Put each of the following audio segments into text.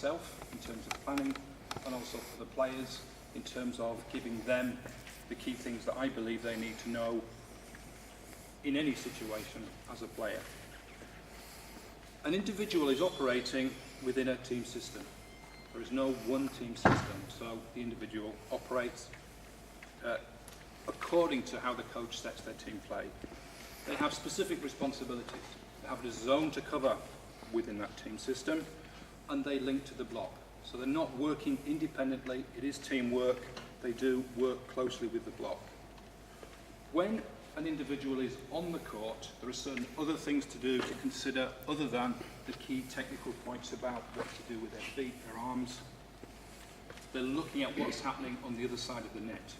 myself in terms of planning, and also for the players in terms of giving them the key things that I believe they need to know in any situation as a player. An individual is operating within a team system. There is no one team system, so the individual operates according to how the coach sets their team play. They have specific responsibilities. They have a zone to cover within that team system, and they link to the block. So they're not working independently, it is teamwork. They do work closely with the block. When an individual is on the court, there are certain other things to do to consider other than the key technical points about what to do with their feet, their arms. They're looking at what's happening on the other side of the net.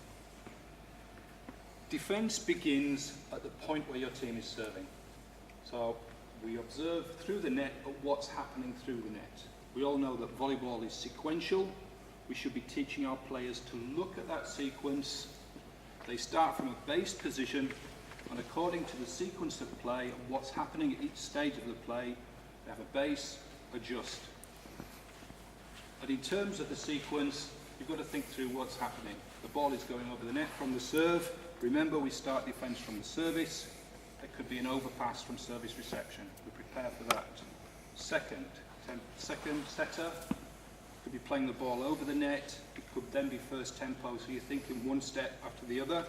Defence begins at the point where your team is serving. So we observe through the net at what's happening through the net. We all know that volleyball is sequential. We should be teaching our players to look at that sequence. They start from a base position, and according to the sequence of play and what's happening at each stage of the play, they have a base, adjust. And in terms of the sequence, you've got to think through what's happening. The ball is going over the net from the serve. Remember, we start defence from the service. There could be an overpass from service reception. We prepare for that. Second setter could be playing the ball over the net. It could then be first tempo, so you're thinking one step after the other.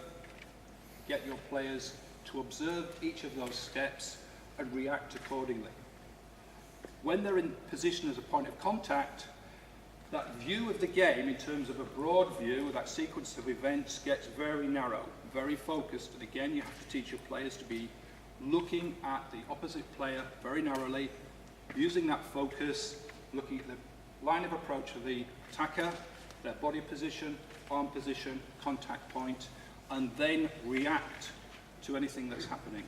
Get your players to observe each of those steps and react accordingly. When they're in position as a point of contact, that view of the game in terms of a broad view, that sequence of events gets very narrow, very focused, and again you have to teach your players to be looking at the opposite player very narrowly, using that focus, looking at the line of approach of the attacker, their body position, arm position, contact point, and then react to anything that's happening.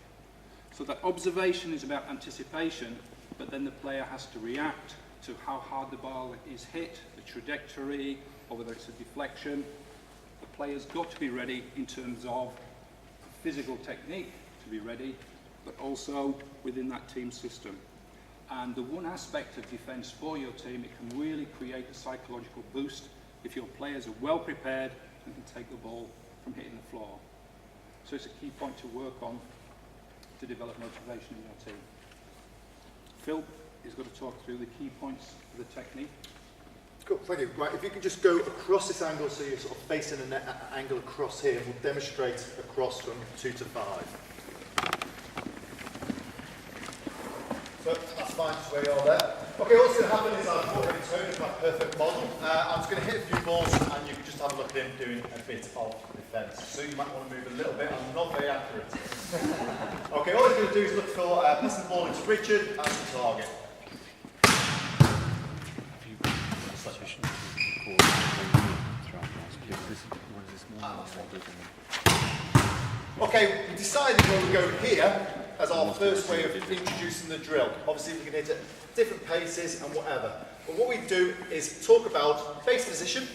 So that observation is about anticipation, but then the player has to react to how hard the ball is hit, the trajectory, or whether it's a deflection. The player's got to be ready in terms of physical technique to be ready, but also within that team system. And the one aspect of defence for your team, it can really create a psychological boost if your players are well prepared and can take the ball from hitting the floor. So it's a key point to work on to develop motivation in your team. Phil is going to talk through the key points of the technique. Cool, thank you. Right, if you could just go across this angle so you're sort of facing an angle across here, we'll demonstrate across from 2 to 5. So that's fine, just where you are there. Okay, what's going to happen is I've already Tony, my perfect model. I'm just going to hit a few balls and you can just have a look at him doing a bit of defence. So you might want to move a little bit, I'm not very accurate. Okay, all he's going to do is look for passing the ball into Richard as the target. Okay, we decided we're going to go here as our first way of introducing the drill. Obviously we can hit at different paces and whatever. But what we do is talk about base position,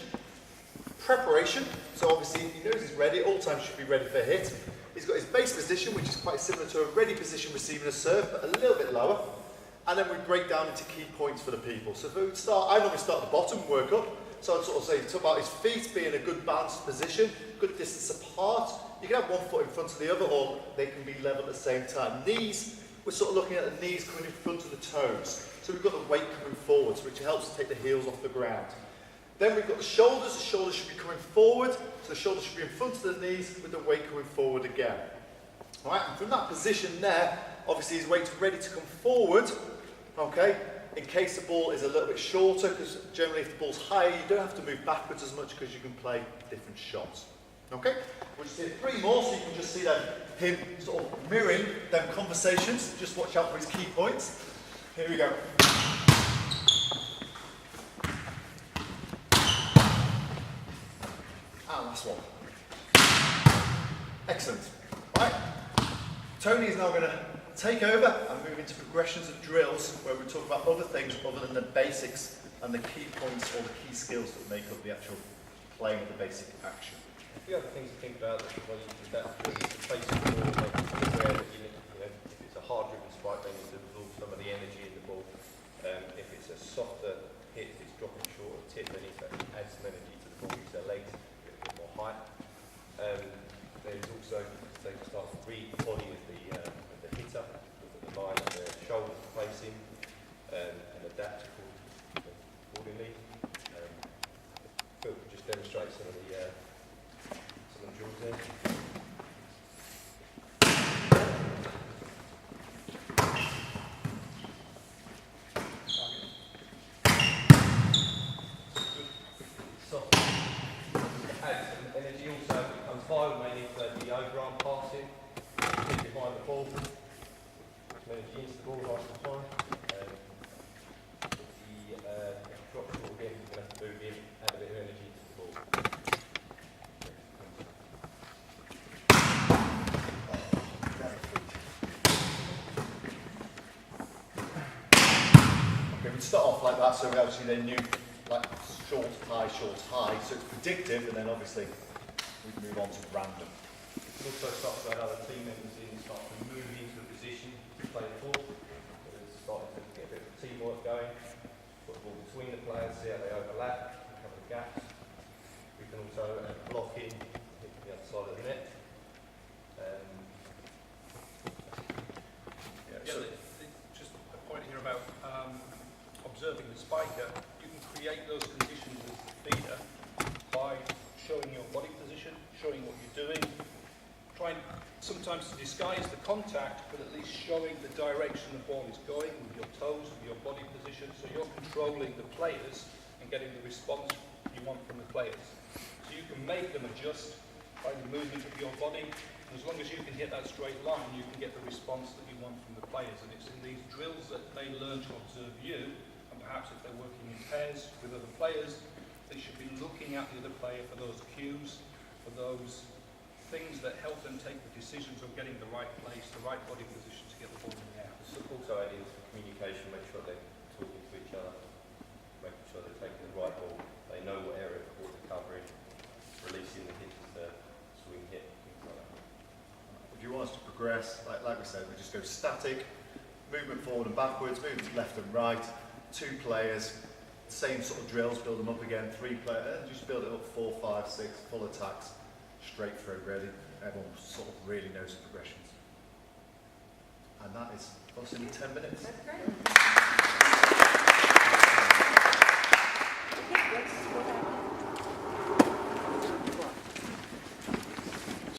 preparation. So obviously he knows he's ready, all times should be ready for a hit. He's got his base position, which is quite similar to a ready position receiving a serve, but a little bit lower. And then we break down into key points for the people. So if we would start, I normally start at the bottom and work up. So I'd sort of say, talk about his feet being in a good balanced position, good distance apart. You can have one foot in front of the other, or they can be level at the same time. Knees, we're sort of looking at the knees coming in front of the toes. So we've got the weight coming forwards, which helps to take the heels off the ground. Then we've got the shoulders should be coming forward, so the shoulders should be in front of the knees with the weight coming forward again. All right, and from that position there, obviously his weight's ready to come forward, okay, in case the ball is a little bit shorter, because generally if the ball's higher, you don't have to move backwards as much because you can play different shots. Okay, we'll just hit 3 more so you can just see him sort of mirroring them conversations. Just watch out for his key points. Here we go. And last one. Excellent. Right, Tony is now going to take over and move into progressions of drills where we talk about other things other than the basics and the key points or the key skills that make up the actual playing of the basic action. The other things to think about that when you do that is the basic ball, where if it's a hard driven spike, then you absorb some of the energy in the ball. If it's a softer hit, if it's dropping tip, they need to add some energy to the ball, use their legs, get a bit more height. There's also, they can start to read the body of the hitter, look at the line of their shoulders placing, and adapt accordingly. Phil could just demonstrate some of the drills there. Vital mainly for the overarm passing, keep behind the ball, some energy into the ball nice and fine. With the drop ball again, you're going to have to move in, add a bit of energy to the ball. Okay, we'd start off like that, so we obviously then knew like short, high, so it's predictive, and then obviously we can move on to random. You can also start to add other team members in, start to move into a position to play the ball. Starting to get a bit of teamwork going. Put the ball between the players, see how they overlap, cover the gaps. We can also block in, hit the other side of the net. Just a point here about observing the spiker. You can create those conditions with the feeder by showing your body position, showing what you're doing, trying sometimes to disguise the contact, but at least showing the direction the ball is going with your toes, with your body position, so you're controlling the players and getting the response you want from the players. So you can make them adjust by the movement of your body, and as long as you can hit that straight line, you can get the response that you want from the players. And it's in these drills that they learn to observe you, and perhaps if they're working in pairs with other players, they should be looking at the other player for those cues, for those things that help them take the decisions of getting the right place, the right body position to get the ball in the air. So also add in some communication, make sure they're talking to each other, making sure they're taking the right ball, they know what area of the ball they're covering, releasing the hitters to swing hit, things like that. If you want us to progress, like we said, we just go static, movement forward and backwards, movement left and right, 2 players, same sort of drills, build them up again, 3 players, just build it up 4, 5, 6, full attacks, straight through really. Everyone sort of really knows the progressions. And that is us in 10 minutes. That's great.